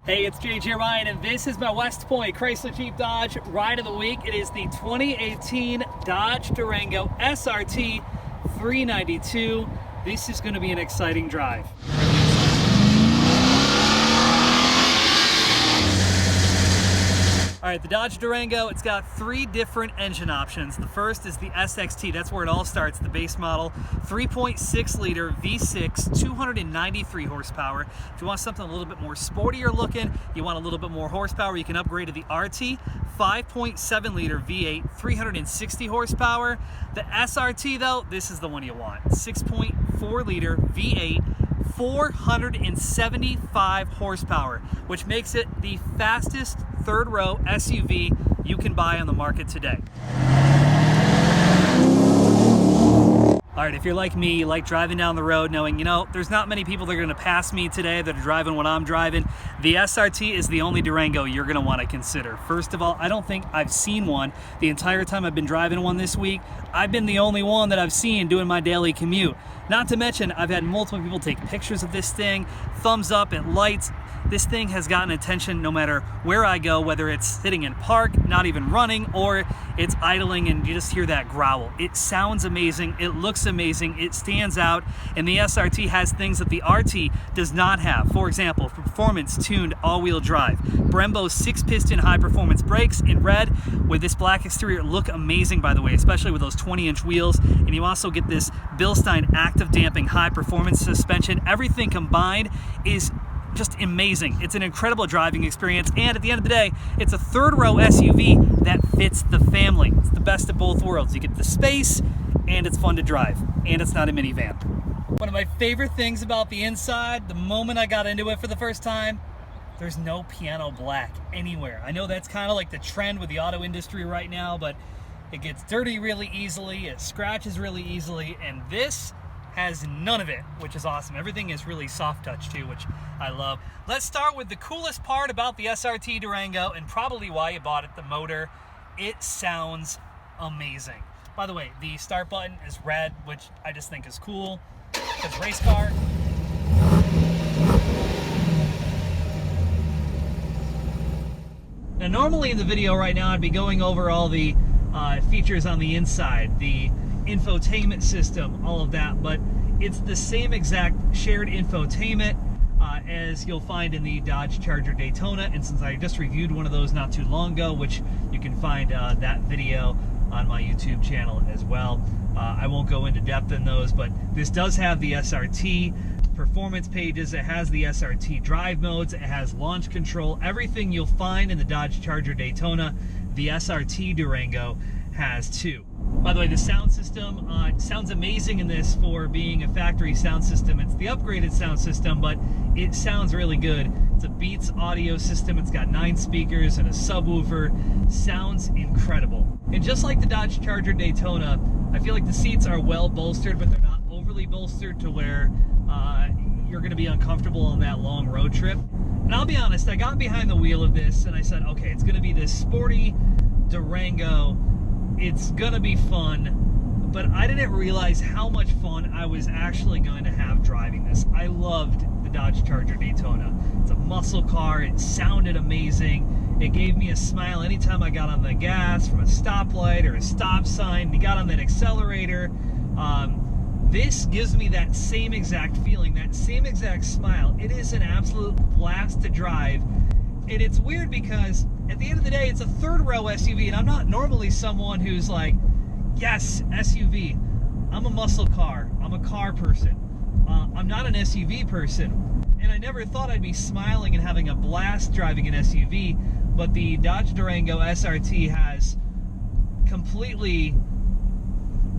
Hey, it's JJ Ryan, and this is my Westpointe Chrysler Jeep Dodge Ride of the Week. It is the 2018 Dodge Durango SRT 392. This is going to be an exciting drive. All right, the Dodge Durango, it's got three different engine options. The first is the SXT, that's where it all starts, the base model. 3.6 liter V6, 293 horsepower. If you want something a little bit more sportier looking, you want a little bit more horsepower, you can upgrade to the RT. 5.7 liter V8, 360 horsepower. The SRT though, this is the one you want. 6.4 liter V8, 475 horsepower, which makes it the fastest third row SUV you can buy on the market today. All right, if you're like me, you like driving down the road knowing, there's not many people that are gonna pass me today that are driving what I'm driving, the SRT is the only Durango you're gonna wanna consider. First of all, I don't think I've seen one the entire time I've been driving one this week. I've been the only one that I've seen doing my daily commute. Not to mention, I've had multiple people take pictures of this thing, thumbs up, it lights. This thing has gotten attention no matter where I go, whether it's sitting in park, not even running, or it's idling and you just hear that growl. It sounds amazing, it looks amazing, it stands out, and the SRT has things that the RT does not have. For example, performance-tuned all-wheel drive. Brembo's 6-piston high-performance brakes in red with this black exterior look amazing, by the way, especially with those 20-inch wheels. And you also get this Bilstein active damping high-performance suspension. Everything combined is just amazing. It's an incredible driving experience, and at the end of the day, it's a third-row SUV that fits the family. It's the best of both worlds. You get the space, and it's fun to drive, and it's not a minivan. One of my favorite things about the inside, the moment I got into it for the first time, there's no piano black anywhere. I know that's kind of like the trend with the auto industry right now, but it gets dirty really easily, it scratches really easily, and this has none of it, which is awesome. Everything is really soft touch too, which I love. Let's start with the coolest part about the SRT Durango and probably why you bought it, the motor. It sounds amazing. By the way, the start button is red, which I just think is cool. It's race car. Now normally in the video right now I'd be going over all the features on the inside, the infotainment system, all of that, but it's the same exact shared infotainment as you'll find in the Dodge Charger Daytona, and since I just reviewed one of those not too long ago, which you can find that video on my YouTube channel as well. I won't go into depth in those, but this does have the SRT performance pages, it has the SRT drive modes, it has launch control. Everything you'll find in the Dodge Charger Daytona, the SRT Durango has too. By the way, the sound system sounds amazing in this for being a factory sound system. It's the upgraded sound system, but it sounds really good. It's a Beats audio system. It's got 9 speakers and a subwoofer. Sounds incredible. And just like the Dodge Charger Daytona, I feel like the seats are well bolstered, but they're not overly bolstered to where you're going to be uncomfortable on that long road trip. And I'll be honest, I got behind the wheel of this and I said, okay, it's going to be this sporty Durango. It's gonna be fun, but I didn't realize how much fun I was actually going to have driving this. I loved the Dodge Charger Daytona. It's a muscle car, it sounded amazing. It gave me a smile anytime I got on the gas from a stoplight or a stop sign. You got on that accelerator. This gives me that same exact feeling, that same exact smile. It is an absolute blast to drive. And it's weird because at the end of the day, it's a third row SUV, and I'm not normally someone who's like, yes, SUV. I'm a muscle car. I'm a car person. I'm not an SUV person. And I never thought I'd be smiling and having a blast driving an SUV, but the Dodge Durango SRT has completely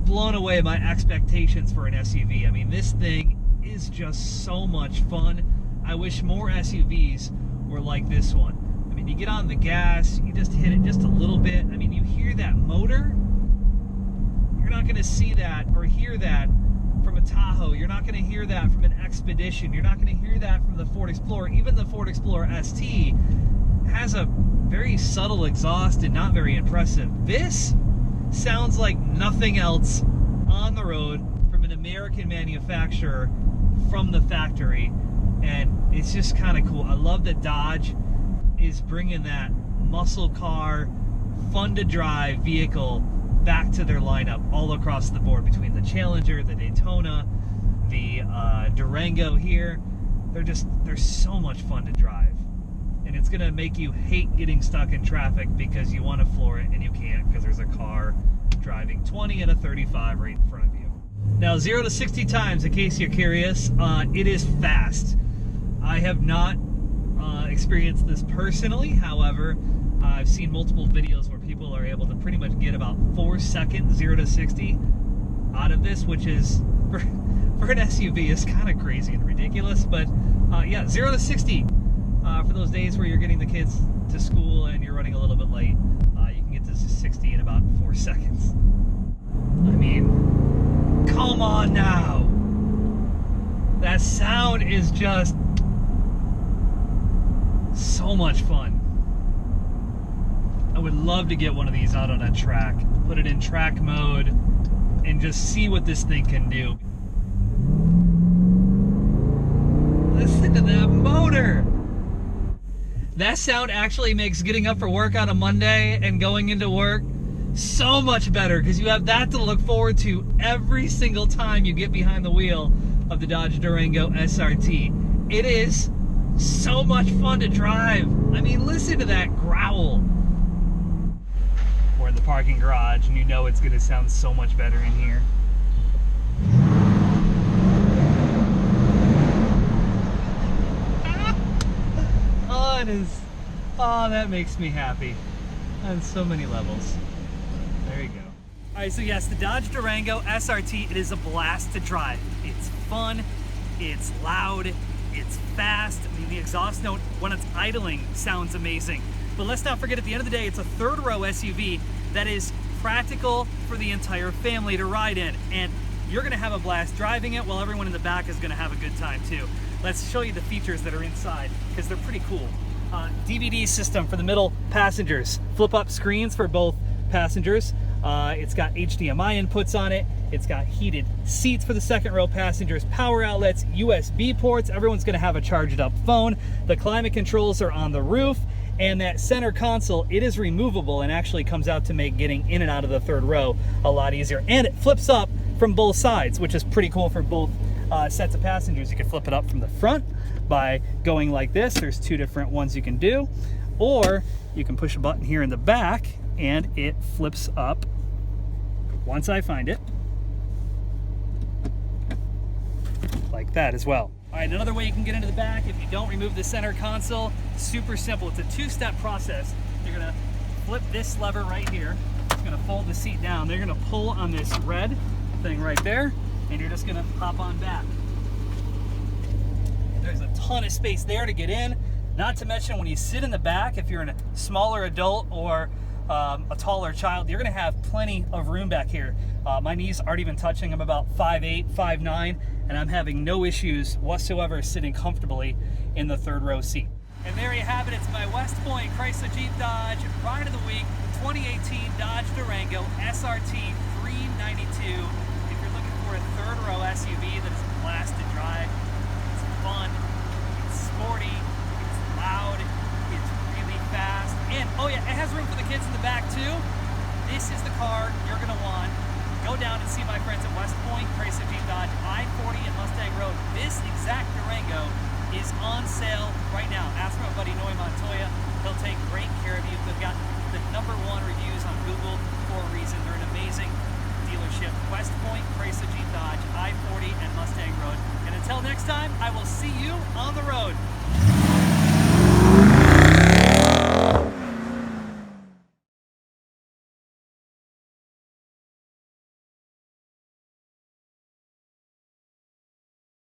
blown away my expectations for an SUV. I mean, this thing is just so much fun. I wish more SUVs were like this one. I mean, you get on the gas, you just hit it just a little bit. I mean, you hear that motor. You're not going to see that or hear that from a Tahoe. You're not going to hear that from an Expedition. You're not going to hear that from the Ford Explorer. Even the Ford Explorer ST has a very subtle exhaust and not very impressive. This sounds like nothing else on the road from an American manufacturer from the factory. and it's just kind of cool. I love that Dodge is bringing that muscle car, fun to drive vehicle back to their lineup all across the board, between the Challenger, the Daytona, the Durango here. They're so much fun to drive, and it's gonna make you hate getting stuck in traffic because you want to floor it and you can't because there's a car driving 20 at a 35 right in front of you. Now, 0 to 60 times, in case you're curious, it is fast. I have not experienced this personally. However, I've seen multiple videos where people are able to pretty much get about 4 seconds 0 to 60 out of this, which is for an SUV is kind of crazy and ridiculous. But yeah, 0 to 60 for those days where you're getting the kids to school and you're running a little bit late, you can get to 60 in about 4 seconds. I mean, come on now. That sound is just so much fun. I would love to get one of these out on a track, put it in track mode, and just see what this thing can do. Listen to that motor. That sound actually makes getting up for work on a Monday and going into work so much better, because you have that to look forward to every single time you get behind the wheel of the Dodge Durango SRT. It is so much fun to drive. I mean, listen to that growl. We're in the parking garage, and you know it's going to sound so much better in here. Oh, it is. Oh, that makes me happy on so many levels. There you go. All right, so yes, the Dodge Durango SRT, it is a blast to drive. It's fun, it's loud, it's fast. I mean, the exhaust note when it's idling sounds amazing. But let's not forget, at the end of the day, it's a third row SUV that is practical for the entire family to ride in. And you're gonna have a blast driving it, while everyone in the back is gonna have a good time too. Let's show you the features that are inside, because they're pretty cool. DVD system for the middle passengers. Flip up screens for both passengers. It's got HDMI inputs on it. It's got heated seats for the second row passengers, power outlets, USB ports. Everyone's gonna have a charged up phone. The climate controls are on the roof, and that center console, it is removable and actually comes out to make getting in and out of the third row a lot easier. And it flips up from both sides, which is pretty cool for both sets of passengers. You can flip it up from the front by going like this. There's two different ones you can do, or you can push a button here in the back and it flips up once I find it, like that as well. All right, another way you can get into the back if you don't remove the center console, super simple. It's a two-step process. You're gonna flip this lever right here. It's gonna fold the seat down. They're gonna pull on this red thing right there, and you're just gonna hop on back. There's a ton of space there to get in. Not to mention, when you sit in the back, if you're a smaller adult or a taller child, you're gonna have plenty of room back here. My knees aren't even touching. I'm about 5'8", 5'9", and I'm having no issues whatsoever sitting comfortably in the third row seat. And there you have it. It's my Westpointe Chrysler Jeep Dodge Ride of the Week 2018 Dodge Durango SRT 392. If you're looking for a third row SUV that is a blast to drive, it's fun, it's sporty, it's loud, it's really fast, and oh yeah, it has room for the kids in the back too. This is the car you're gonna want. Go down and see my friends at Westpointe Chrysler Jeep Dodge, I-40 and Mustang Road. This exact Durango is on sale right now. Ask my buddy Noy Montoya. He'll take great care of you. They've got the #1 reviews on Google for a reason. They're an amazing dealership. Westpointe Chrysler Jeep Dodge, I-40 and Mustang Road. And until next time, I will see you on the road.